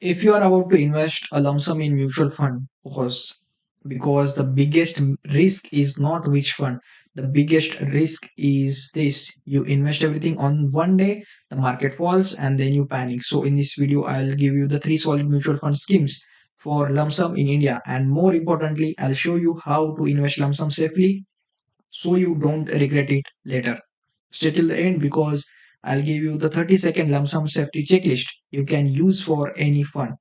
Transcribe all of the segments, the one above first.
If you are about to invest a lump sum in mutual fund, pause, because the biggest risk is not which fund. The biggest risk is this: you invest everything on one day, the market falls, and then you panic. So in this video, I'll give you the three solid mutual fund schemes for lump sum in India, and more importantly, I'll show you how to invest lump sum safely so you don't regret it later. Stay till the end because I'll give you the 30-second lump sum safety checklist you can use for any fund.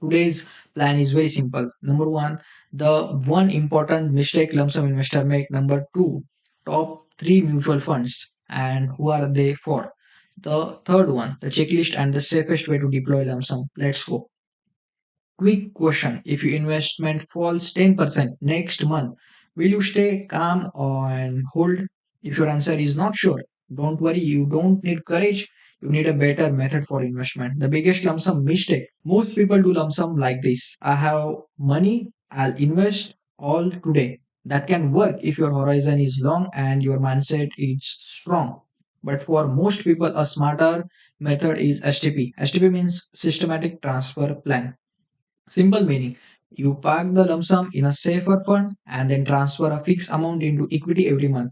Today's plan is very simple. Number one, the one important mistake lump sum investor make. Number two, top three mutual funds and who are they for. The third one, the checklist and the safest way to deploy lump sum. Let's go. Quick question. If your investment falls 10% next month, will you stay calm and hold? If your answer is not sure, don't worry, you don't need courage. You need a better method for investment. The biggest lump sum mistake. Most people do lump sum like this. I have money, I'll invest all today. That can work if your horizon is long and your mindset is strong. But for most people, a smarter method is STP. STP means systematic transfer plan. Simple meaning, you park the lump sum in a safer fund and then transfer a fixed amount into equity every month.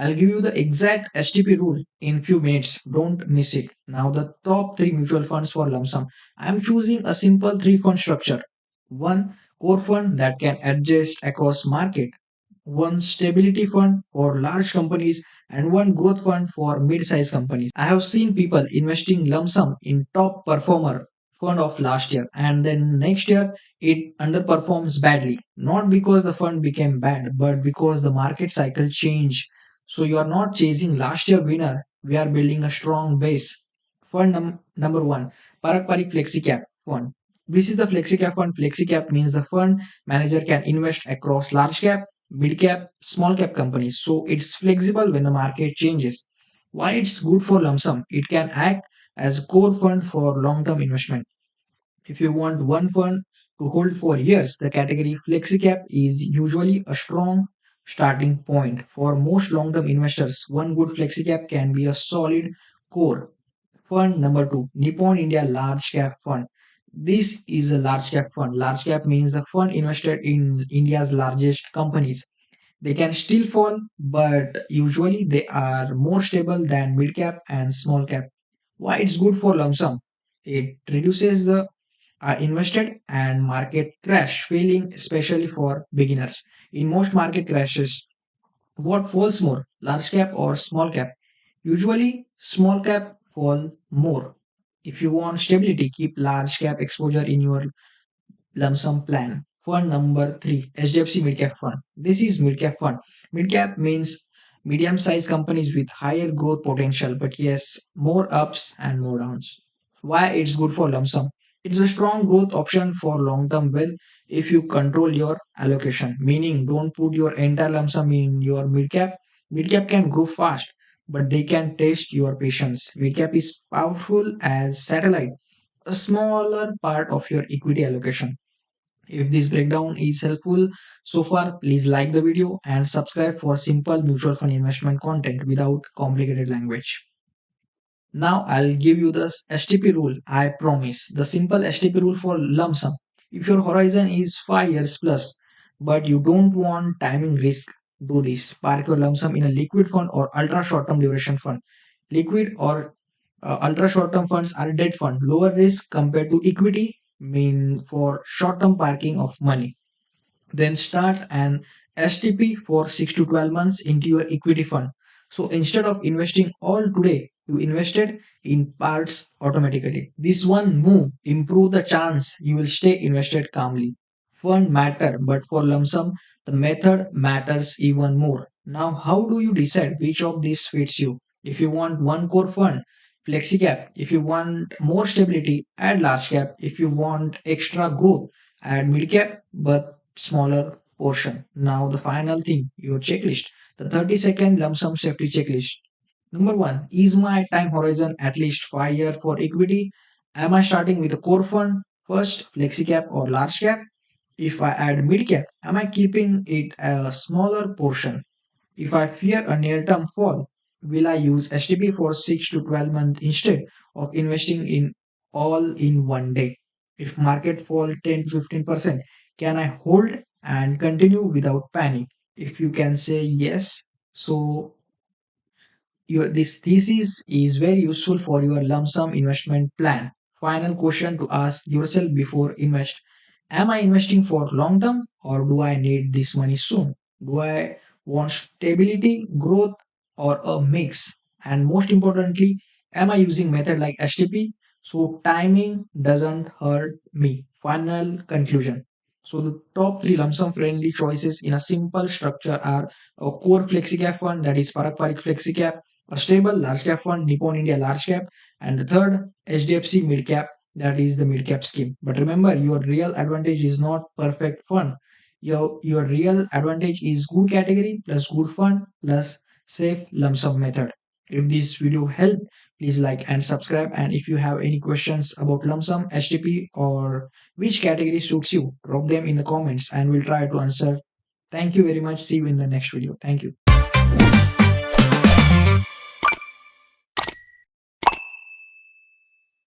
I'll give you the exact STP rule in few minutes. Don't miss it. Now the top three mutual funds for lump sum. I'm choosing a simple three fund structure. One core fund that can adjust across market, one stability fund for large companies, and one growth fund for mid-sized companies. I have seen people investing lump sum in top performer fund of last year and then next year it underperforms badly. Not because the fund became bad, but because the market cycle changed. So you are not chasing last year winner. We are building a strong base. Fund number one, Parak Parik FlexiCap fund. This is the FlexiCap fund. FlexiCap means the fund manager can invest across large cap, mid cap, small cap companies. So it's flexible when the market changes. Why it's good for lump sum? It can act as core fund for long term investment. If you want one fund to hold for years, the category FlexiCap is usually a strong starting point. For most long term investors, one good FlexiCap can be a solid core. Fund number two, Nippon India Large Cap Fund. This is a large cap fund. Large cap means the fund invested in India's largest companies. They can still fall, but usually they are more stable than mid cap and small cap. Why it's good for lump sum? It reduces the invested and market crash feeling, especially for beginners. In most market crashes, what falls more, large cap or small cap? Usually, small cap fall more. If you want stability, keep large cap exposure in your lump sum plan. Fund number three, HDFC Mid Cap Fund. This is Mid Cap Fund. Mid Cap means medium sized companies with higher growth potential, but yes, more ups and more downs. Why it's good for lump sum? It's a strong growth option for long term wealth if you control your allocation, meaning don't put your entire lump sum in your mid cap. Mid cap can grow fast, but they can test your patience. Mid cap is powerful as satellite, a smaller part of your equity allocation. If this breakdown is helpful so far, please like the video and subscribe for simple mutual fund investment content without complicated language. Now I'll give you the STP rule. I promise. The simple STP rule for lump sum. If your horizon is 5 years plus, but you don't want timing risk, do this. Park your lump sum in a liquid fund or ultra short term duration fund. Liquid or ultra short term funds are debt fund, lower risk compared to equity, mean for short term parking of money. Then start an STP for 6 to 12 months into your equity fund. So instead of investing all today, you invested in parts automatically. This one move improve the chance you will stay invested calmly. Fund matter, but for lump sum, the method matters even more. Now, how do you decide which of these fits you? If you want one core fund, flexi cap. If you want more stability, add large cap. If you want extra growth, add mid cap. But smaller portion. Now, the final thing, your checklist, the 30-second lump sum safety checklist. Number one, is my time horizon at least 5 years for equity? Am I starting with a core fund first, flexi cap or large cap? If I add mid cap, am I keeping it a smaller portion? If I fear a near term fall, will I use STP for 6 to 12 months instead of investing in all in one day? If market fall 10 to 15%, can I hold and continue without panic? If you can say yes, so this thesis is very useful for your lump sum investment plan. Final question to ask yourself before invest. Am I investing for long term or do I need this money soon? Do I want stability, growth, or a mix? And most importantly, am I using method like STP so timing doesn't hurt me? Final conclusion. So the top three lump sum friendly choices in a simple structure are a core flexi-cap fund, that is Parak Parik flexi-cap, a stable large cap fund, Nippon India large cap, and the third HDFC mid cap, that is the mid cap scheme. But remember, your real advantage is not perfect fund. Your real advantage is good category plus good fund plus safe lump sum method. If this video helped, please like and subscribe. And if you have any questions about lump sum, HTP, or which category suits you, drop them in the comments and we'll try to answer. Thank you very much. See you in the next video. Thank you.